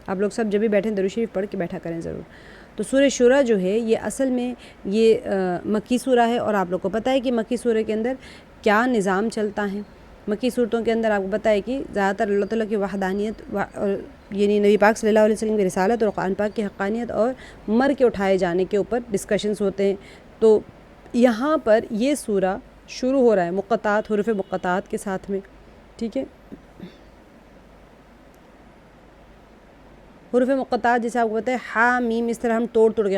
آپ لوگ سب جب بھی بیٹھیں درود شریف پڑھ کے بیٹھا کریں ضرور۔ تو سورہ شورہ جو ہے یہ اصل میں یہ مکی سورہ ہے، اور آپ لوگ کو پتہ ہے کہ مکی سورہ کے اندر کیا نظام چلتا ہے۔ مکی صورتوں کے اندر آپ کو پتہ ہے کہ زیادہ تر اللہ تعالیٰ کی وحدانیت یعنی نبی پاک صلی اللہ علیہ وسلم کی رسالت اور قرآن پاک کی حقانیت اور مر کے اٹھائے جانے کے اوپر ڈسکشنز ہوتے ہیں۔ تو یہاں پر یہ سورہ شروع ہو رہا ہے مقطعات، حروف مقطعات کے ساتھ میں، ٹھیک ہے۔ حروف مقطعات جیسے آپ کو پتہ ہے ہا میم، اس طرح ہم توڑ کے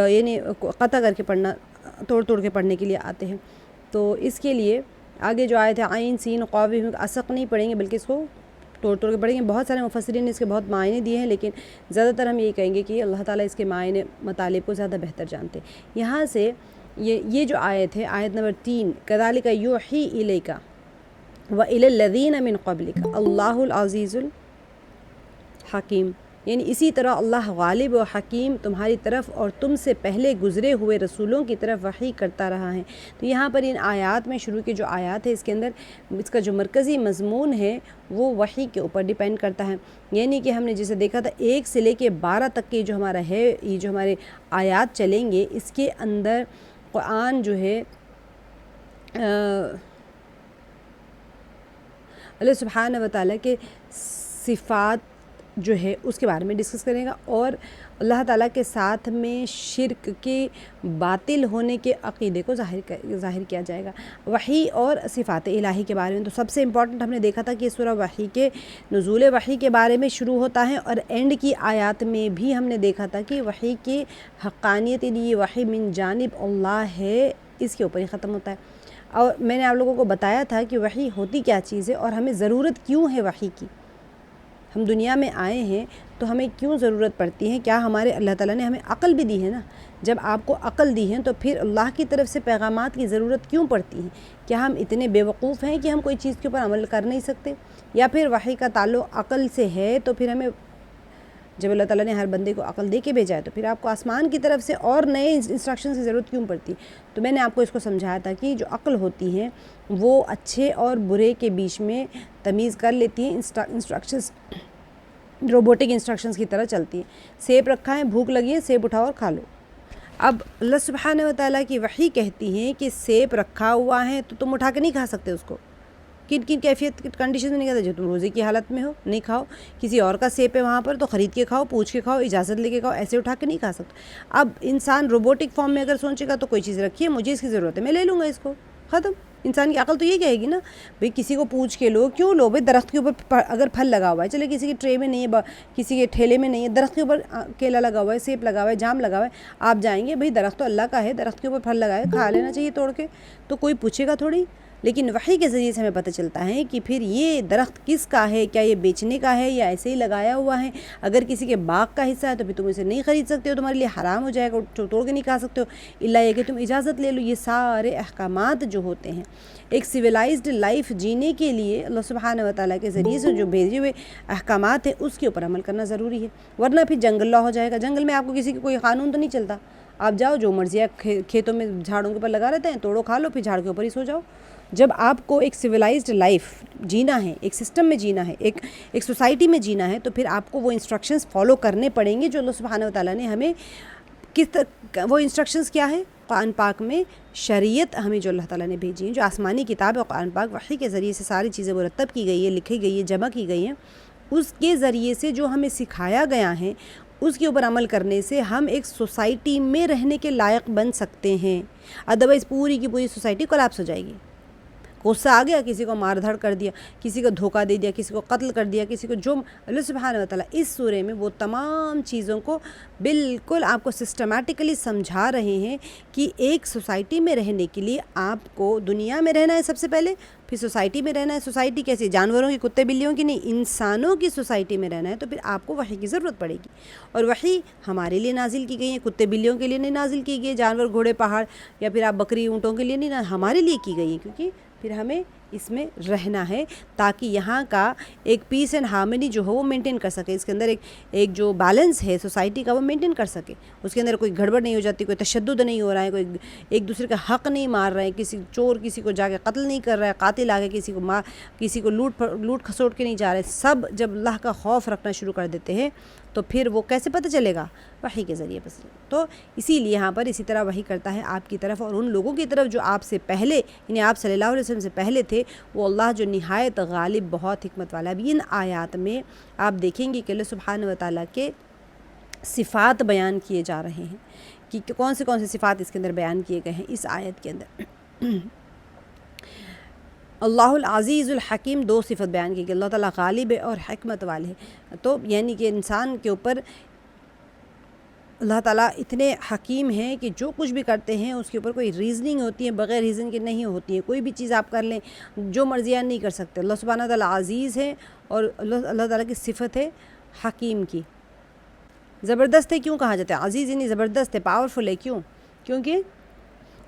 یعنی قطع کر کے پڑھنا، توڑ کے پڑھنے کے لیے آتے ہیں۔ تو اس کے لیے آگے جو آیت ہے عین سین قاف اسق نہیں پڑھیں گے بلکہ اس کو توڑ کے پڑھیں گے۔ بہت سارے مفسرین نے اس کے بہت معنی دیے ہیں، لیکن زیادہ تر ہم یہی کہیں گے کہ اللہ تعالیٰ اس کے معنی مطالب کو زیادہ بہتر جانتے ہیں۔ یہاں سے یہ جو آیت ہے، آیت نمبر 3، کذالک یوحی الیک وإلی الذین من قبلک اللہ العزیز الحکیم، یعنی اسی طرح اللہ غالب و حکیم تمہاری طرف اور تم سے پہلے گزرے ہوئے رسولوں کی طرف وحی کرتا رہا ہے۔ تو یہاں پر ان آیات میں شروع کی جو آیات ہے اس کے اندر اس کا جو مرکزی مضمون ہے وہ وحی کے اوپر ڈیپینڈ کرتا ہے، یعنی کہ ہم نے جسے دیکھا تھا 1 سے لے کے 12 تک کے جو ہمارا ہے، یہ جو ہمارے آیات چلیں گے اس کے اندر قرآن جو ہے اللہ سبحانہ و تعالیٰ کے صفات جو ہے اس کے بارے میں ڈسکس کرے گا، اور اللہ تعالیٰ کے ساتھ میں شرک کے باطل ہونے کے عقیدے کو ظاہر کیا جائے گا، وحی اور صفات الہی کے بارے میں۔ تو سب سے امپورٹنٹ ہم نے دیکھا تھا کہ یہ سورہ وحی کے نزول وحی کے بارے میں شروع ہوتا ہے، اور اینڈ کی آیات میں بھی ہم نے دیکھا تھا کہ وحی کی حقانیت، یہ وحی من جانب اللہ ہے، اس کے اوپر ہی ختم ہوتا ہے۔ اور میں نے آپ لوگوں کو بتایا تھا کہ وحی ہوتی کیا چیز ہے اور ہمیں ضرورت کیوں ہے وحی کی۔ ہم دنیا میں آئے ہیں تو ہمیں کیوں ضرورت پڑتی ہے؟ کیا ہمارے اللہ تعالیٰ نے ہمیں عقل بھی دی ہے نا؟ جب آپ کو عقل دی ہے تو پھر اللہ کی طرف سے پیغامات کی ضرورت کیوں پڑتی ہے؟ کیا ہم اتنے بے وقوف ہیں کہ ہم کوئی چیز کے اوپر عمل کر نہیں سکتے؟ یا پھر وحی کا تعلق عقل سے ہے تو پھر ہمیں جب اللہ تعالیٰ نے ہر بندے کو عقل دے کے بھیجا ہے تو پھر آپ کو آسمان کی طرف سے اور نئے انسٹرکشن کی ضرورت کیوں پڑتی؟ تو میں نے آپ کو اس کو سمجھایا تھا کہ جو عقل ہوتی ہے وہ اچھے اور برے کے بیچ میں تمیز کر لیتی ہیں، انسٹرکشنز روبوٹک انسٹرکشنز کی طرح چلتی ہیں۔ سیب رکھا ہے، بھوک لگی ہے، سیب اٹھاؤ اور کھا لو۔ اب اللہ سبحانہ و تعالیٰ کی وحی کہتی ہے کہ سیب رکھا ہوا ہے تو تم اٹھا کے نہیں کھا سکتے اس کو، کن کیفیت کنڈیشن میں نہیں کہتے، جو تم روزے کی حالت میں ہو نہیں کھاؤ، کسی اور کا سیب ہے وہاں پر تو خرید کے کھاؤ، پوچھ کے کھاؤ، اجازت لے کے کھاؤ، ایسے اٹھا کے نہیں کھا سکتے۔ اب انسان روبوٹک فارم میں اگر سوچے گا تو کوئی چیز رکھی ہے، مجھے اس کی ضرورت ہے، میں لے لوں گا اس کو، ختم۔ انسان کی عقل تو یہ کہے گی نا بھئی کسی کو پوچھ کے لو، کیوں لو بھئی؟ درخت کے اوپر اگر پھل لگا ہوا ہے، چلے کسی کے ٹرے میں نہیں ہے، کسی کے ٹھیلے میں نہیں ہے، درخت کے اوپر کیلا لگا ہوا ہے، سیب لگا ہوا ہے، جام لگا ہوا ہے، آپ جائیں گے بھئی درخت تو اللہ کا ہے، درخت کے اوپر پھل لگا ہے، کھا لینا چاہیے توڑ کے، تو کوئی پوچھے گا تھوڑی۔ لیکن وحی کے ذریعے سے ہمیں پتہ چلتا ہے کہ پھر یہ درخت کس کا ہے، کیا یہ بیچنے کا ہے یا ایسے ہی لگایا ہوا ہے؟ اگر کسی کے باغ کا حصہ ہے تو پھر تم اسے نہیں خرید سکتے ہو، تمہارے لیے حرام ہو جائے گا، توڑ کے نہیں کھا سکتے ہو، الا یہ کہ تم اجازت لے لو۔ یہ سارے احکامات جو ہوتے ہیں ایک سویلائزڈ لائف جینے کے لیے اللہ سبحانہ و تعالیٰ کے ذریعے سے جو بھیجے ہوئے احکامات ہیں اس کے اوپر عمل کرنا ضروری ہے، ورنہ پھر جنگل لا ہو جائے گا۔ جنگل میں آپ کو کسی کا کوئی قانون تو نہیں چلتا، آپ جاؤ جو مرضی ہے، کھیتوں میں جھاڑوں کے اوپر لگا رہتے ہیں، توڑو کھا لو، پھر جھاڑ کے اوپر ہی سو جاؤ۔ جب آپ کو ایک سویلائزڈ لائف جینا ہے، ایک سسٹم میں جینا ہے، ایک سوسائٹی میں جینا ہے، تو پھر آپ کو وہ انسٹرکشنز فالو کرنے پڑیں گے جو اللہ سبحانہ و تعالیٰ نے ہمیں وہ انسٹرکشنز کیا ہے؟ قرآن پاک میں شریعت ہمیں جو اللہ تعالیٰ نے بھیجی ہیں، جو آسمانی کتاب ہے قرآن پاک، وحی کے ذریعے سے ساری چیزیں مرتب کی گئی ہے، لکھی گئی ہے، جمع کی گئی ہیں، اس کے ذریعے سے جو ہمیں سکھایا گیا ہے اس کے اوپر عمل کرنے سے ہم ایک سوسائٹی میں رہنے کے لائق بن سکتے ہیں۔ ادروائز پوری کی پوری سوسائٹی کولیپس ہو جائے گی۔ غصہ آ گیا، کسی کو مار دھڑ کر دیا، کسی کو دھوکہ دے دیا، کسی کو قتل کر دیا، کسی کو جو اللہ سبحانہ و تعالیٰ اس سورے میں وہ تمام چیزوں کو بالکل آپ کو سسٹمیٹکلی سمجھا رہے ہیں کہ ایک سوسائٹی میں رہنے کے لیے آپ کو دنیا میں رہنا ہے سب سے پہلے، پھر سوسائٹی میں رہنا ہے۔ سوسائٹی کیسی؟ جانوروں کی، کتے بلیوں کی نہیں، انسانوں کی سوسائٹی میں رہنا ہے، تو پھر آپ کو وحی کی ضرورت پڑے گی۔ اور وحی ہمارے لیے نازل کی گئی ہے، کتے بلیوں کے لیے نہیں نازل کی گئی، جانور گھوڑے پہاڑ یا پھر آپ بکری اونٹوں کے لیے نہیں، ہمارے لیے کی گئی ہے، کیونکہ پھر ہمیں اس میں رہنا ہے تاکہ یہاں کا ایک پیس اینڈ ہارمنی جو ہو وہ مینٹین کر سکے، اس کے اندر ایک جو بیلنس ہے سوسائٹی کا وہ مینٹین کر سکے، اس کے اندر کوئی گڑبڑ نہیں ہو جاتی، کوئی تشدد نہیں ہو رہا ہے، کوئی ایک دوسرے کا حق نہیں مار رہے ہیں، کسی چور کسی کو جا کے قتل نہیں کر رہا ہے، قاتل آگے کسی کو لوٹ کھسوٹ کے نہیں جا رہے، سب جب اللہ کا خوف رکھنا شروع کر دیتے ہیں تو پھر وہ کیسے پتہ چلے گا؟ وحی کے ذریعے بس۔ تو اسی لیے یہاں پر اسی طرح وحی کرتا ہے آپ کی طرف اور ان لوگوں کی طرف جو آپ سے پہلے، یعنی آپ صلی اللہ علیہ وسلم سے پہلے تھے، وہ اللہ جو نہایت غالب بہت حکمت والا۔ اب ان آیات میں آپ دیکھیں گے کہ اللہ سبحانہ و تعالیٰ کے صفات بیان کیے جا رہے ہیں کہ کون سے صفات اس کے اندر بیان کیے گئے ہیں اس آیت کے اندر۔ اللہ العزیز الحکیم، دو صفت بیان کی کہ اللہ تعالیٰ غالب ہے اور حکمت والے ہیں، تو یعنی کہ انسان کے اوپر اللہ تعالیٰ اتنے حکیم ہیں کہ جو کچھ بھی کرتے ہیں اس کے اوپر کوئی ریزننگ ہوتی ہے، بغیر ریزن کے نہیں ہوتی ہے، کوئی بھی چیز آپ کر لیں جو مرضیاں نہیں کر سکتے۔ اللہ سبحانہ تعالیٰ عزیز ہے اور اللہ تعالیٰ کی صفت ہے حکیم کی۔ زبردست ہے کیوں کہا جاتا ہے؟ عزیز یعنی زبردست ہے، پاورفل ہے، کیوں؟ کیونکہ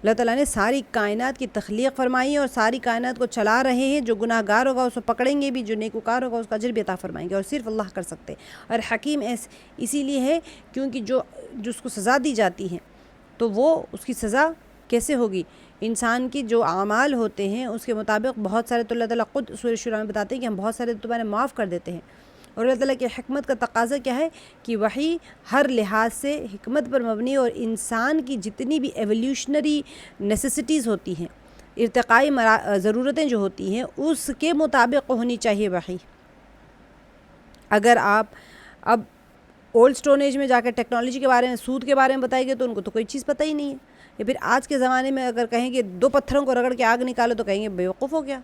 اللہ تعالیٰ نے ساری کائنات کی تخلیق فرمائی ہے اور ساری کائنات کو چلا رہے ہیں، جو گناہ گار ہوگا اس کو پکڑیں گے بھی، جو نیکوکار ہوگا اس کا اجر بھی عطا فرمائیں گے، اور صرف اللہ کر سکتے۔ اور حکیم اسی لیے ہے کیونکہ جو اس کو سزا دی جاتی ہے تو وہ اس کی سزا کیسے ہوگی؟ انسان کی جو اعمال ہوتے ہیں اس کے مطابق بہت سارے، تو اللہ تعالیٰ خود سورہ شورى میں بتاتے ہیں کہ ہم بہت سارے تمہارے معاف کر دیتے ہیں۔ اور اللہ تعالیٰ کی حکمت کا تقاضا کیا ہے کہ وحی ہر لحاظ سے حکمت پر مبنی اور انسان کی جتنی بھی ایولیوشنری نیسیسٹیز ہوتی ہیں، ارتقائی ضرورتیں جو ہوتی ہیں اس کے مطابق ہونی چاہیے وحی۔ اگر آپ اب اولڈ اسٹون ایج میں جا کے ٹیکنالوجی کے بارے میں، سود کے بارے میں بتائیں گے تو ان کو تو کوئی چیز پتہ ہی نہیں ہے، یا پھر آج کے زمانے میں اگر کہیں کہ 2 پتھروں کو رگڑ کے آگ نکالو تو کہیں گے بیوقوف ہو گیا،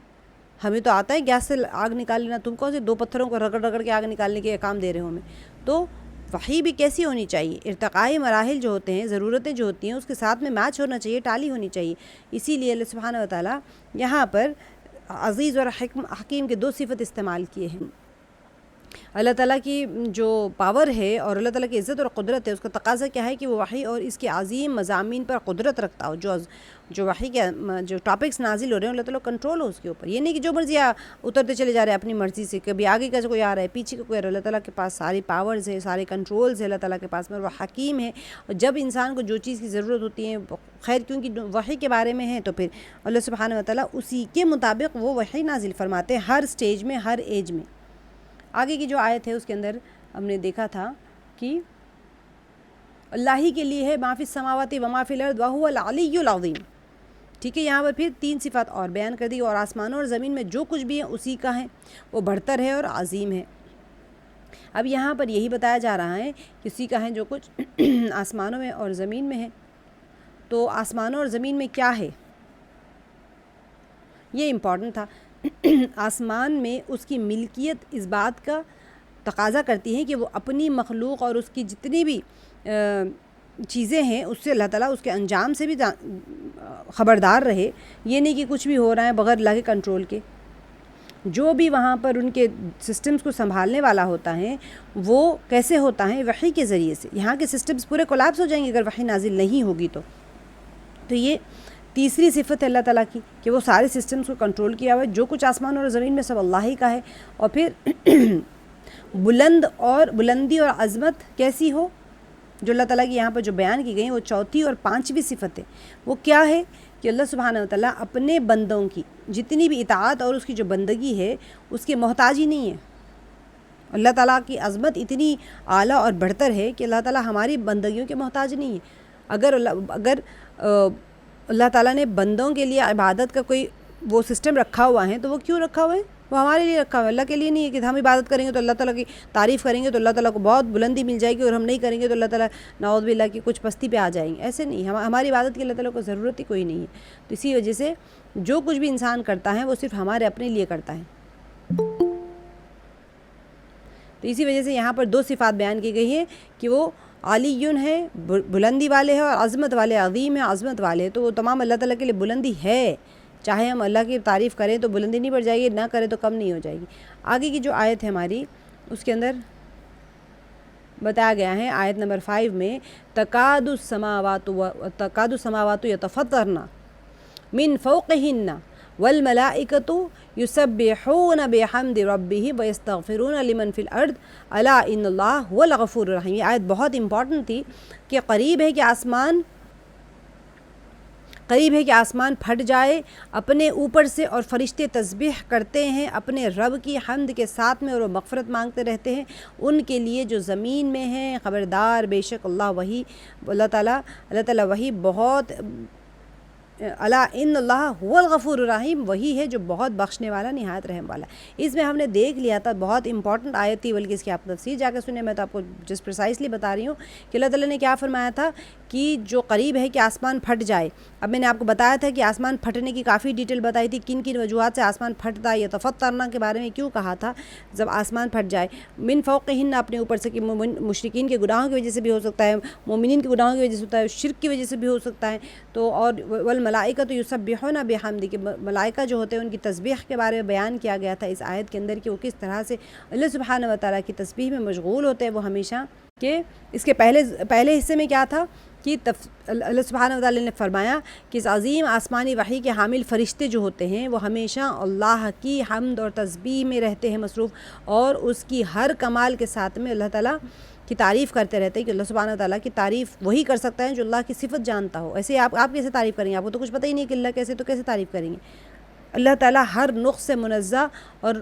ہمیں تو آتا ہے گیس سے آگ نکال لینا، تم کون سے 2 پتھروں کو رگڑ کے آگ نکالنے کے کام دے رہے ہو ہمیں؟ تو وحی بھی کیسی ہونی چاہیے؟ ارتقائی مراحل جو ہوتے ہیں، ضرورتیں جو ہوتی ہیں اس کے ساتھ میں میچ ہونا چاہیے، ٹالی ہونی چاہیے۔ اسی لیے اللہ سبحانہ و تعالیٰ یہاں پر عزیز اور حکیم کے 2 صفت استعمال کیے ہیں۔ اللہ تعالیٰ کی جو پاور ہے اور اللہ تعالیٰ کی عزت اور قدرت ہے، اس کا تقاضا کیا ہے کہ وہ وحی اور اس کے عظیم مضامین پر قدرت رکھتا ہو، جو وحی کے جو ٹاپکس نازل ہو رہے ہیں اللہ تعالیٰ کنٹرول ہو اس کے اوپر۔ یہ نہیں کہ جو مرضی اترتے چلے جا رہے ہیں اپنی مرضی سے، کبھی آگے کا کوئی آ رہا ہے، پیچھے کا کوئی آ رہا ہے۔ اللہ تعالیٰ کے پاس ساری پاورز ہے، سارے کنٹرولز ہے اللہ تعالیٰ کے پاس میں، وہ حکیم ہے، اور جب انسان کو جو چیز کی ضرورت ہوتی ہے، خیر کیونکہ وحی کے بارے میں ہے تو پھر اللہ سبحانہ و تعالیٰ اسی کے مطابق وہ وحی نازل فرماتے ہیں ہر سٹیج میں، ہر ایج میں۔ آگے کی جو آیت ہے اس کے اندر ہم نے دیکھا تھا کہ اللہ ہی کے لیے ہے ما فی السماوات و ما فی الارض وہو العلی العظیم، ٹھیک ہے۔ یہاں پر پھر 3 صفات اور بیان کر دی، اور آسمانوں اور زمین میں جو کچھ بھی ہے اسی کا ہے، وہ بڑھتر ہے اور عظیم ہے۔ اب یہاں پر یہی بتایا جا رہا ہے کہ اسی کا ہے جو کچھ آسمانوں میں اور زمین میں ہے۔ تو آسمانوں اور زمین میں کیا ہے یہ امپورٹنٹ تھا۔ آسمان میں اس کی ملکیت اس بات کا تقاضا کرتی ہے کہ وہ اپنی مخلوق اور اس کی جتنی بھی چیزیں ہیں اس سے اللہ تعالیٰ اس کے انجام سے بھی خبردار رہے۔ یہ نہیں کہ کچھ بھی ہو رہا ہے بغیر اللہ کے کنٹرول کے۔ جو بھی وہاں پر ان کے سسٹمز کو سنبھالنے والا ہوتا ہے وہ کیسے ہوتا ہے؟ وحی کے ذریعے سے۔ یہاں کے سسٹمز پورے کولیپس ہو جائیں گے اگر وحی نازل نہیں ہوگی تو یہ تیسری صفت ہے اللہ تعالیٰ کی کہ وہ سارے سسٹمز کو کنٹرول کیا ہوا ہے، جو کچھ آسمان اور زمین میں سب اللہ ہی کا ہے۔ اور پھر بلندی اور عظمت کیسی ہو جو اللہ تعالیٰ کی یہاں پر جو بیان کی گئی وہ 4تھی اور 5ویں صفت ہے۔ وہ کیا ہے کہ اللہ سبحانہ و تعالیٰ اپنے بندوں کی جتنی بھی اطاعت اور اس کی جو بندگی ہے اس کے محتاج ہی نہیں ہے۔ اللہ تعالیٰ کی عظمت اتنی اعلیٰ اور بڑھتر ہے کہ اللہ تعالیٰ ہماری بندگیوں کے محتاج نہیں ہے۔ اگر اللہ تعالیٰ نے بندوں کے لیے عبادت کا کوئی وہ سسٹم رکھا ہوا ہے تو وہ کیوں رکھا ہوا ہے؟ وہ ہمارے لیے رکھا ہوا ہے، اللہ کے لیے نہیں ہے کہ ہم عبادت کریں گے تو اللہ تعالیٰ کی تعریف کریں گے تو اللہ تعالیٰ کو بہت بلندی مل جائے گی، اور ہم نہیں کریں گے تو اللہ تعالیٰ نعوذ باللہ کی کچھ پستی پہ آ جائیں گے۔ ایسے نہیں، ہماری عبادت کی اللہ تعالیٰ کو ضرورت ہی کوئی نہیں ہے۔ تو اسی وجہ سے جو کچھ بھی انسان کرتا ہے وہ صرف ہمارے اپنے لیے کرتا ہے۔ تو اسی وجہ سے یہاں پر 2 صفات بیان کی گئی ہیں کہ وہ علیٌ ہے، بلندی والے ہیں، اور عظمت والے، عظیم ہے، عظمت والے ہیں۔ تو وہ تمام اللہ تعالیٰ کے لیے بلندی ہے، چاہے ہم اللہ کی تعریف کریں تو بلندی نہیں بڑھ جائے گی، نہ کریں تو کم نہیں ہو جائے گی۔ آگے کی جو آیت ہے ہماری اس کے اندر بتایا گیا ہے آیت نمبر 5 میں تکاد السماوات یتفطرن من فوقہن والملائکۃ یسبحون بحمد ربہم ویستغفرون لمن فی الارض الا ان اللہ هو الغفور الرحیم۔ یہ آیت بہت امپورٹنٹ تھی کہ قریب ہے کہ آسمان پھٹ جائے اپنے اوپر سے، اور فرشتے تسبیح کرتے ہیں اپنے رب کی حمد کے ساتھ میں، اور وہ مغفرت مانگتے رہتے ہیں ان کے لیے جو زمین میں ہیں۔ خبردار بے شک اللہ تعالیٰ وہی بہت الا ان اللہ هو الغفور الرحیم، وہی ہے جو بہت بخشنے والا نہایت رحم والا۔ اس میں ہم نے دیکھ لیا تھا، بہت امپورٹنٹ آیت تھی، بلکہ اس کی آپ تفسیر جا کے سنیں، میں تو آپ کو جس پریسائزلی بتا رہی ہوں کہ اللہ تعالیٰ نے کیا فرمایا تھا کہ جو قریب ہے کہ آسمان پھٹ جائے۔ اب میں نے آپ کو بتایا تھا کہ آسمان پھٹنے کی کافی ڈیٹیل بتائی تھی، کن کن وجوہات سے آسمان پھٹتا ہے، یتفطرنا کے بارے میں کیوں کہا تھا جب آسمان پھٹ جائے، من فوقہن اپنے اوپر سے، کہ مشرکین کے گناہوں کی وجہ سے بھی ہو سکتا ہے، مومنین کے گناہوں کی وجہ سے ہوتا ہے، شرک کی وجہ سے بھی ہو سکتا ہے، تو اور والملائکۃ یسبحون بحمد، کہ ملائکہ جو ہوتے ہیں ان کی تسبیح کے بارے میں بیان کیا گیا تھا اس آیت کے اندر کہ وہ کس طرح سے اللہ سبحانہ و تعالیٰ کی تسبیح میں مشغول ہوتے ہیں وہ ہمیشہ۔ کہ اس کے پہلے حصے میں کیا تھا کہ اللہ سبحانہ و تعالیٰ نے فرمایا کہ اس عظیم آسمانی وحی کے حامل فرشتے جو ہوتے ہیں وہ ہمیشہ اللہ کی حمد اور تسبیح میں رہتے ہیں مصروف، اور اس کی ہر کمال کے ساتھ میں اللہ تعالیٰ کی تعریف کرتے رہتے ہیں، کہ اللہ سبحانہ و تعالیٰ کی تعریف وہی کر سکتا ہے جو اللہ کی صفت جانتا ہو۔ ایسے آپ کیسے تعریف کریں گے؟ آپ کو تو کچھ پتہ ہی نہیں کہ اللہ کیسے، تو کیسے تعریف کریں گے؟ اللہ تعالیٰ ہر نقص سے منزہ اور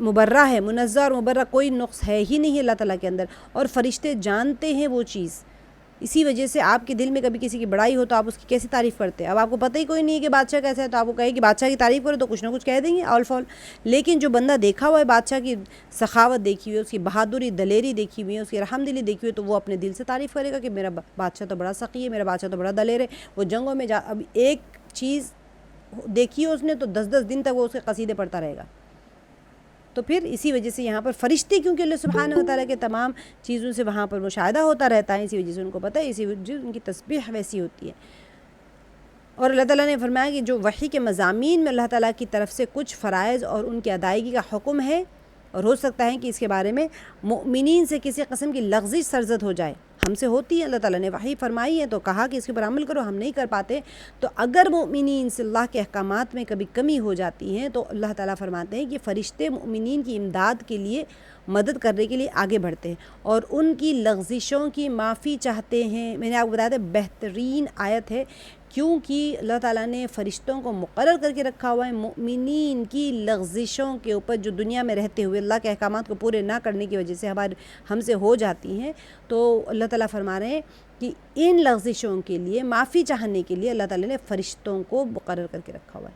مبرہ ہے، منزہ اور مبرہ، کوئی نقص ہے ہی نہیں اللہ تعالیٰ کے اندر، اور فرشتے جانتے ہیں وہ چیز۔ اسی وجہ سے آپ کے دل میں کبھی کسی کی بڑائی ہو تو آپ اس کی کیسے تعریف کرتے ہیں؟ اب آپ کو پتہ ہی کوئی نہیں ہے کہ بادشاہ کیسا ہے، تو آپ کو کہے کہ بادشاہ کی تعریف کرو تو کچھ نہ کچھ کہہ دیں گے آل فال۔ لیکن جو بندہ دیکھا ہوا ہے، بادشاہ کی سخاوت دیکھی ہوئی ہے، اس کی بہادری دلیری دیکھی ہوئی ہے، اس کی رحم دلی دیکھی ہوئی ہے، تو وہ اپنے دل سے تعریف کرے گا کہ میرا بادشاہ تو بڑا سخی ہے، میرا بادشاہ تو بڑا دلیر ہے، وہ جنگوں میں اب ایک چیز دیکھی ہے اس نے تو 10 دن تک وہ اس کے قصیدے پڑھتا رہے گا۔ تو پھر اسی وجہ سے یہاں پر فرشتے، کیونکہ اللہ سبحانہ و تعالیٰ کے تمام چیزوں سے وہاں پر مشاہدہ ہوتا رہتا ہے، اسی وجہ سے ان کو پتہ ہے، اسی وجہ سے ان کی تسبیح ویسی ہوتی ہے۔ اور اللہ تعالیٰ نے فرمایا کہ جو وحی کے مضامین میں اللہ تعالیٰ کی طرف سے کچھ فرائض اور ان کی ادائیگی کا حکم ہے، اور ہو سکتا ہے کہ اس کے بارے میں مؤمنین سے کسی قسم کی لغزش سرزد ہو جائے، ہم سے ہوتی ہے، اللہ تعالیٰ نے وحی فرمائی ہے تو کہا کہ اس کے پر عمل کرو، ہم نہیں کر پاتے، تو اگر مؤمنین سے اللہ کے احکامات میں کبھی کمی ہو جاتی ہے تو اللہ تعالیٰ فرماتے ہیں کہ فرشتے مؤمنین کی امداد کے لیے، مدد کرنے کے لیے آگے بڑھتے ہیں اور ان کی لغزشوں کی معافی چاہتے ہیں۔ میں نے آپ کو بتایا تھا بہترین آیت ہے، کیونکہ اللہ تعالیٰ نے فرشتوں کو مقرر کر کے رکھا ہوا ہے مؤمنین کی لغزشوں کے اوپر، جو دنیا میں رہتے ہوئے اللہ کے احکامات کو پورے نہ کرنے کی وجہ سے ہم سے ہو جاتی ہیں، تو اللہ تعالیٰ فرما رہے ہیں کہ ان لغزشوں کے لیے معافی چاہنے کے لیے اللہ تعالیٰ نے فرشتوں کو مقرر کر کے رکھا ہوا ہے،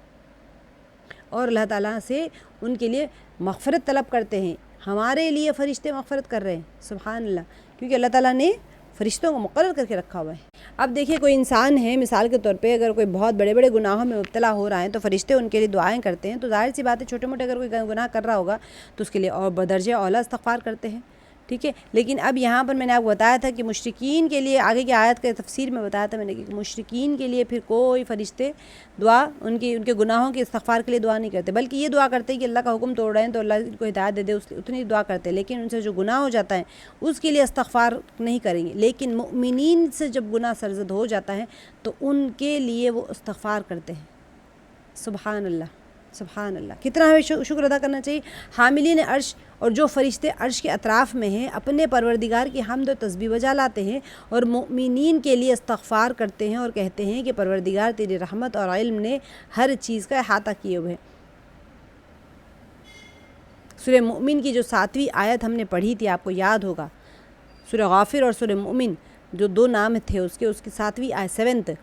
اور اللہ تعالیٰ سے ان کے لیے مغفرت طلب کرتے ہیں۔ ہمارے لیے فرشتے مغفرت کر رہے ہیں، سبحان اللہ، کیونکہ اللہ تعالیٰ نے فرشتوں کو مقرر کر کے رکھا ہوا ہے۔ اب دیکھیے کوئی انسان ہے، مثال کے طور پہ اگر کوئی بہت بڑے بڑے گناہوں میں مبتلا ہو رہا ہے تو فرشتے ان کے لیے دعائیں کرتے ہیں، تو ظاہر سی بات ہے چھوٹے موٹے اگر کوئی گناہ کر رہا ہوگا تو اس کے لیے اور بدرجہ اولیٰ استغفار کرتے ہیں، ٹھیک ہے۔ لیکن اب یہاں پر میں نے آپ کو بتایا تھا کہ مشرکین کے لیے، آگے کی آیت کے تفسیر میں بتایا تھا میں نے کہ مشرکین کے لیے پھر کوئی فرشتے دعا ان کے گناہوں کے استغفار کے لیے دعا نہیں کرتے، بلکہ یہ دعا کرتے ہیں کہ اللہ کا حکم توڑ رہے ہیں تو اللہ ان کو ہدایت دے دے، اتنی دعا کرتے ہیں، لیکن ان سے جو گناہ ہو جاتا ہے اس کے لیے استغفار نہیں کریں گے۔ لیکن مؤمنین سے جب گناہ سرزد ہو جاتا ہے تو ان کے لیے وہ استغفار کرتے ہیں۔ سبحان اللہ، سبحان اللہ، کتنا ہمیں شکر ادا کرنا چاہیے۔ حاملین عرش اور جو فرشتے عرش کے اطراف میں ہیں اپنے پروردگار کی حمد و تسبیح بجا لاتے ہیں اور مؤمنین کے لیے استغفار کرتے ہیں اور کہتے ہیں کہ پروردگار تیری رحمت اور علم نے ہر چیز کا احاطہ کیے ہوئے۔ سورہ مومن کی جو 7ویں آیت ہم نے پڑھی تھی، آپ کو یاد ہوگا، سورہ غافر اور سورہ مومن جو 2 نام تھے اس کی 7ویں آیت 7th،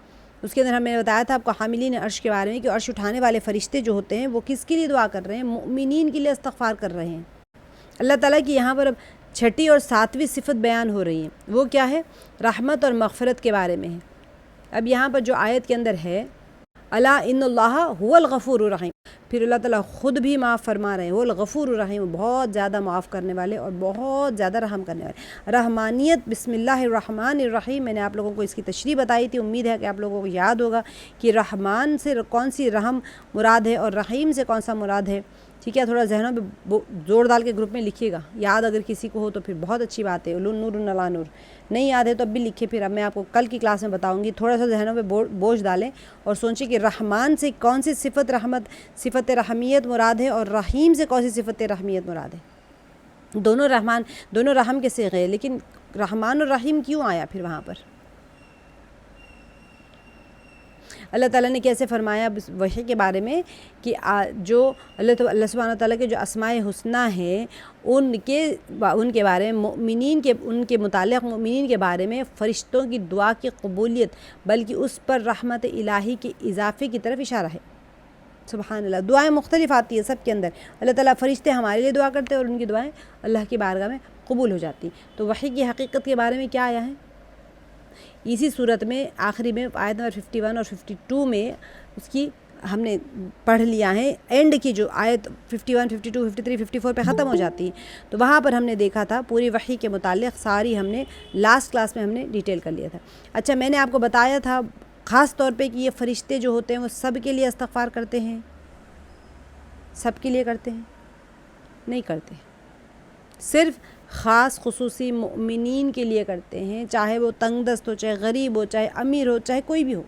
اس کے اندر ہم نے بتایا تھا آپ کو حاملین عرش کے بارے میں کہ عرش اٹھانے والے فرشتے جو ہوتے ہیں وہ کس کے لیے دعا کر رہے ہیں؟ مؤمنین کے لیے استغفار کر رہے ہیں۔ اللہ تعالیٰ کی یہاں پر اب 6ٹھی اور 7ویں صفت بیان ہو رہی ہے، وہ کیا ہے؟ رحمت اور مغفرت کے بارے میں ہے۔ اب یہاں پر جو آیت کے اندر ہے الا ان اللہ هو الغفور الرحیم، پھر اللہ تعالیٰ خود بھی معاف فرما رہے ہیں، وہ الغفور الرحیم، بہت زیادہ معاف کرنے والے اور بہت زیادہ رحم کرنے والے۔ رحمانیت، بسم اللہ الرحمن الرحیم، میں نے آپ لوگوں کو اس کی تشریح بتائی تھی، امید ہے کہ آپ لوگوں کو یاد ہوگا کہ رحمان سے کون سی رحم مراد ہے اور رحیم سے کون سا مراد ہے۔ ٹھیک ہے، تھوڑا ذہنوں پہ زور ڈال کے گروپ میں لکھیے گا، یاد اگر کسی کو ہو تو پھر بہت اچھی بات ہے، نور علی نور، نہیں یاد ہے تو اب بھی لکھے، پھر اب میں آپ کو کل کی کلاس میں بتاؤں گی، تھوڑا سا ذہنوں پہ بوجھ ڈالیں اور سوچیں کہ رحمان سے کون سی صفت صفت رحمیت مراد ہے اور رحیم سے کون سی صفت رحمیت مراد ہے۔ دونوں رحم کے صیغے ہیں، لیکن رحمان اور رحیم کیوں آیا پھر وہاں پر؟ اللہ تعالیٰ نے کیسے فرمایا وحی کے بارے میں کہ جو اللہ سبحانہ تعالیٰ کے جو اسماء حسنی ہیں ان کے بارے میں ان کے متعلق مومنین کے بارے میں فرشتوں کی دعا کی قبولیت، بلکہ اس پر رحمت الہی کے اضافے کی طرف اشارہ ہے۔ سبحان اللہ، دعائیں مختلف آتی ہیں سب کے اندر، اللہ تعالیٰ فرشتے ہمارے لیے دعا کرتے ہیں اور ان کی دعائیں اللہ کی بارگاہ میں قبول ہو جاتی ہیں۔ تو وحی کی حقیقت کے بارے میں کیا آیا ہے؟ اسی صورت میں آخری میں آیت نمبر 51 اور 52 میں اس کی ہم نے پڑھ لیا ہے، اینڈ کی جو آیت 51 52 53 54 پہ ختم ہو جاتی ہے، تو وہاں پر ہم نے دیکھا تھا پوری وحی کے متعلق ساری ہم نے لاسٹ کلاس میں ہم نے ڈیٹیل کر لیا تھا۔ اچھا، میں نے آپ کو بتایا تھا خاص طور پہ کہ یہ فرشتے جو ہوتے ہیں وہ سب کے لیے استغفار کرتے ہیں، سب کے لیے کرتے ہیں؟ نہیں کرتے، صرف خاص خصوصی مؤمنین کے لیے کرتے ہیں، چاہے وہ تنگ دست ہو، چاہے غریب ہو، چاہے امیر ہو، چاہے کوئی بھی ہو،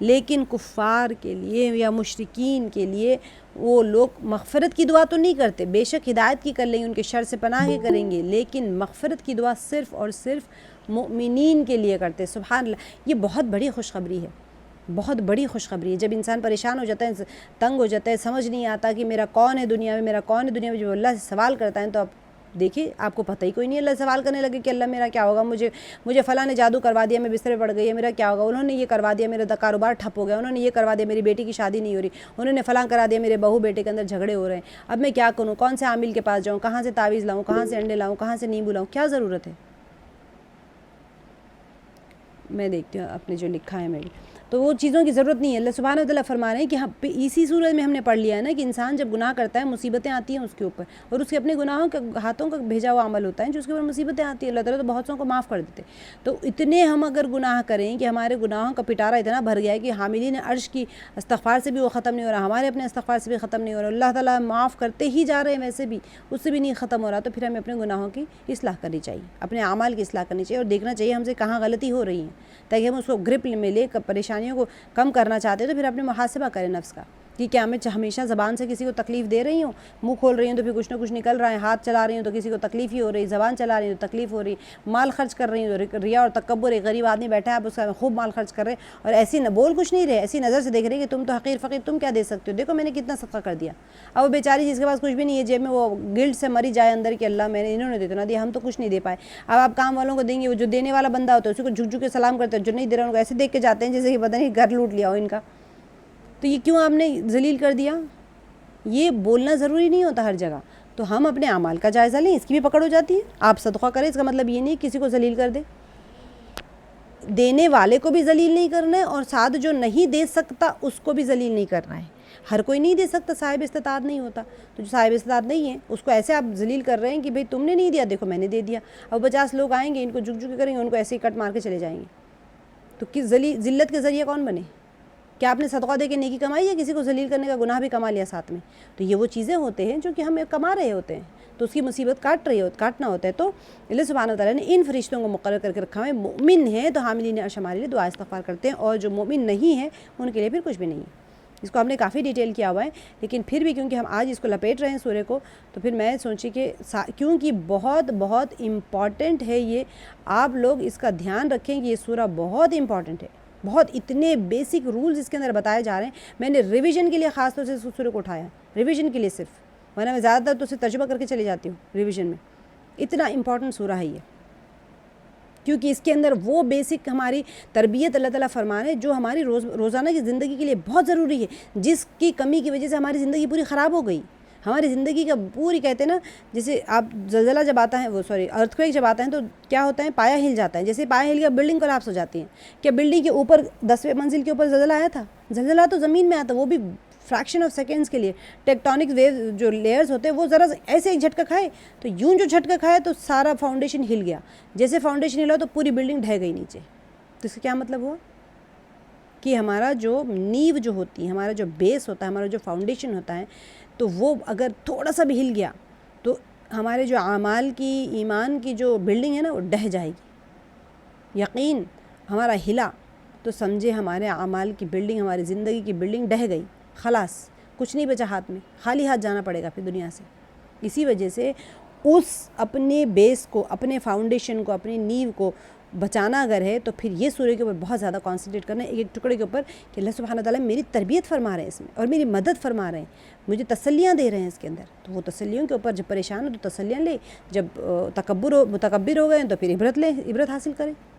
لیکن کفار کے لیے یا مشرکین کے لیے وہ لوگ مغفرت کی دعا تو نہیں کرتے، بے شک ہدایت کی کر لیں گے، ان کے شر سے پناہ کی کریں گے، لیکن مغفرت کی دعا صرف اور صرف مؤمنین کے لیے کرتے۔ سبحان اللہ، یہ بہت بڑی خوشخبری ہے، بہت بڑی خوشخبری ہے۔ جب انسان پریشان ہو جاتا ہے، تنگ ہو جاتا ہے، سمجھ نہیں آتا کہ میرا کون ہے دنیا میں، میرا کون ہے دنیا میں، جب اللہ سے سوال کرتا ہے تو آپ دیکھیے آپ کو پتہ ہی کوئی نہیں، اللہ سے سوال کرنے لگے کہ اللہ میرا کیا ہوگا، مجھے فلاں نے جادو کروا دیا، میں بستر پہ پڑ گئی ہے، میرا کیا ہوگا، انہوں نے یہ کروا دیا، میرا کاروبار ٹھپ ہو گیا، انہوں نے یہ کروا دیا، میری بیٹی کی شادی نہیں ہو رہی، انہوں نے فلاں کرا دیا، میرے بہو بیٹے کے اندر جھگڑے ہو رہے ہیں، اب میں کیا کروں، کون سے عامل کے پاس جاؤں، کہاں سے تعویذ لاؤں، کہاں سے انڈے لاؤں، کہاں سے نیمبو لاؤں، کیا ضرورت ہے؟ میں دیکھتی ہوں اپنے جو لکھا ہے میری، تو وہ چیزوں کی ضرورت نہیں ہے۔ اللہ سبحانہ وتعالیٰ فرما رہے ہیں کہ اسی صورت میں ہم نے پڑھ لیا ہے نا کہ انسان جب گناہ کرتا ہے مصیبتیں آتی ہیں اس کے اوپر، اور اس کے اپنے گناہوں کے ہاتھوں کا بھیجا ہوا عمل ہوتا ہے جو اس کے اوپر مصیبتیں آتی ہیں، اللہ تعالیٰ تو بہت سوں کو معاف کر دیتے۔ تو اتنے ہم اگر گناہ کریں کہ ہمارے گناہوں کا پٹارا اتنا بھر گیا ہے کہ حاملین عرش کی استغفار سے بھی وہ ختم نہیں ہو رہا، ہمارے اپنے استغفار سے بھی ختم نہیں ہو رہا، اللہ تعالیٰ معاف کرتے ہی جا رہے ہیں ویسے بھی، اس سے بھی نہیں ختم ہو رہا، تو پھر ہمیں اپنے گناہوں کی اصلاح کرنی چاہیے، اپنے اعمال کی اصلاح کرنی چاہیے اور دیکھنا چاہیے ہم سے کہاں غلطی ہو رہی ہیں، تاکہ ہم اس کو گرپ میں لے کر پریشانیوں کو کم کرنا چاہتے ہیں تو پھر اپنے محاسبہ کریں نفس کا کہ کیا میں ہمیشہ زبان سے کسی کو تکلیف دے رہی ہوں، منہ کھول رہی ہوں تو پھر کچھ نہ کچھ نکل رہا ہے، ہاتھ چلا رہی ہوں تو کسی کو تکلیف ہی ہو رہی، زبان چلا رہی ہوں تو تکلیف ہو رہی، مال خرچ کر رہی ہوں تو ریا اور تکبر، ایک غریب آدمی بیٹھا ہے آپ اس کا خوب مال خرچ کر رہے ہیں اور ایسی نہ بول کچھ نہیں رہے، ایسی نظر سے دیکھ رہے کہ تم تو حقیر فقیر، تم کیا دے سکتے ہو، دیکھو میں نے کتنا صدقہ کر دیا، اب وہ بیچاری جس کے پاس کچھ بھی نہیں ہے جیب میں، وہ گلٹ سے مری جائے اندر کہ اللہ میں نے انہوں نے اتنا دیا، ہم تو کچھ نہیں دے پائے۔ اب آپ کام والوں کو دیں گے، وہ جو دینے والا بندہ ہوتا ہے اسی کو جھک جھک کے سلام کرتے ہیں، جو نہیں دے رہا ان کو ایسے دیکھ کے جاتے ہیں جیسے کہ پتہ نہیں گھر لوٹ لیا ہو ان کا، تو یہ کیوں آپ نے ذلیل کر دیا؟ یہ بولنا ضروری نہیں ہوتا ہر جگہ، تو ہم اپنے اعمال کا جائزہ لیں، اس کی بھی پکڑ ہو جاتی ہے۔ آپ صدقہ کریں اس کا مطلب یہ نہیں کسی کو ذلیل کر دے، دینے والے کو بھی ذلیل نہیں کرنا ہے اور ساتھ جو نہیں دے سکتا اس کو بھی ذلیل نہیں کرنا ہے۔ ہر کوئی نہیں دے سکتا، صاحب استطاعت نہیں ہوتا، تو جو صاحب استطاعت نہیں ہے اس کو ایسے آپ ذلیل کر رہے ہیں کہ بھئی تم نے نہیں دیا، دیکھو میں نے دے دیا، اب 50 لوگ آئیں گے ان کو جھک جھک کے کریں گے، ان کو ایسے ہی کٹ مار کے چلے جائیں گے، تو کس ذلت کے ذریعے کون بنے؟ کیا آپ نے صدقہ دے کے نیکی کمائی ہے، کسی کو ذلیل کرنے کا گناہ بھی کما لیا ساتھ میں؟ تو یہ وہ چیزیں ہوتے ہیں جو کہ ہم کما رہے ہوتے ہیں، تو اس کی مصیبت کاٹنا ہوتا ہے۔ تو اللہ سبحانہ وتعالیٰ نے ان فرشتوں کو مقرر کر کے رکھا ہے، مومن ہیں تو حاملین عرش ہمارے لیے دعا استغفار کرتے ہیں، اور جو مومن نہیں ہیں ان کے لیے پھر کچھ بھی نہیں ہے۔ اس کو ہم نے کافی ڈیٹیل کیا ہوا ہے، لیکن پھر بھی کیونکہ ہم آج اس کو لپیٹ رہے ہیں سورہ کو، تو پھر میں سوچی کہ کیونکہ بہت بہت امپورٹنٹ ہے یہ، آپ لوگ اس کا دھیان رکھیں کہ یہ سورہ بہت امپورٹنٹ ہے، بہت اتنے بیسک رولز اس کے اندر بتائے جا رہے ہیں۔ میں نے ریویژن کے لیے خاص طور سے اس سورہ کو اٹھایا، ریویژن کے لیے صرف، ورنہ میں زیادہ تر تو اسے ترجمہ کر کے چلی جاتی ہوں ریویژن میں۔ اتنا امپورٹنٹ سورہ ہے یہ، کیونکہ اس کے اندر وہ بیسک ہماری تربیت اللہ تعالیٰ فرما رہے ہیں جو ہماری روزانہ کی زندگی کے لیے بہت ضروری ہے، جس کی کمی کی وجہ سے ہماری زندگی پوری خراب ہو گئی، ہماری زندگی کا پوری کہتے ہیں نا، جیسے آپ زلزلہ جب آتا ہے ارتھکویک جب آتا ہے تو کیا ہوتا ہے، پایا ہل جاتا ہے، جیسے پایا ہل گیا بلڈنگ کولیپس ہو جاتی ہے۔ کیا بلڈنگ کے اوپر 10ویں منزل کے اوپر زلزلہ آیا تھا؟ زلزلہ تو زمین میں آتا، وہ بھی فریکشن آف سیکنڈز کے لیے، ٹیکٹونک ویو جو لیئرز ہوتے ہیں وہ ذرا ایسے ایک جھٹکا کھائے تو یوں جو جھٹکا کھائے تو سارا فاؤنڈیشن ہل گیا، جیسے فاؤنڈیشن ہلا تو پوری بلڈنگ ڈھہ گئی نیچے۔ تو اس کا کیا مطلب ہوا کہ ہمارا جو نیو جو ہوتی ہے، ہمارا جو بیس ہوتا ہے، ہمارا جو فاؤنڈیشن ہوتا ہے، تو وہ اگر تھوڑا سا بھی ہل گیا تو ہمارے جو اعمال کی ایمان کی جو بلڈنگ ہے نا وہ ڈہ جائے گی. یقین ہمارا ہلا تو سمجھے ہمارے اعمال کی بلڈنگ، ہماری زندگی کی بلڈنگ ڈہ گئی، خلاص کچھ نہیں بچا ہاتھ میں، خالی ہاتھ جانا پڑے گا پھر دنیا سے. اسی وجہ سے اس اپنے بیس کو، اپنے فاؤنڈیشن کو، اپنی نیو کو بچانا اگر ہے تو پھر یہ سورہ کے اوپر بہت زیادہ کانسنٹریٹ کرنا ہے، ایک ایک ٹکڑے کے اوپر، کہ اللہ سبحانہ تعالیٰ میری تربیت فرما رہے ہیں اس میں اور میری مدد فرما رہے ہیں، مجھے تسلیاں دے رہے ہیں اس کے اندر. تو وہ تسلیوں کے اوپر جب پریشان ہو تو تسلیاں لے، جب متکبر ہو گئے تو پھر عبرت لیں، عبرت حاصل کریں.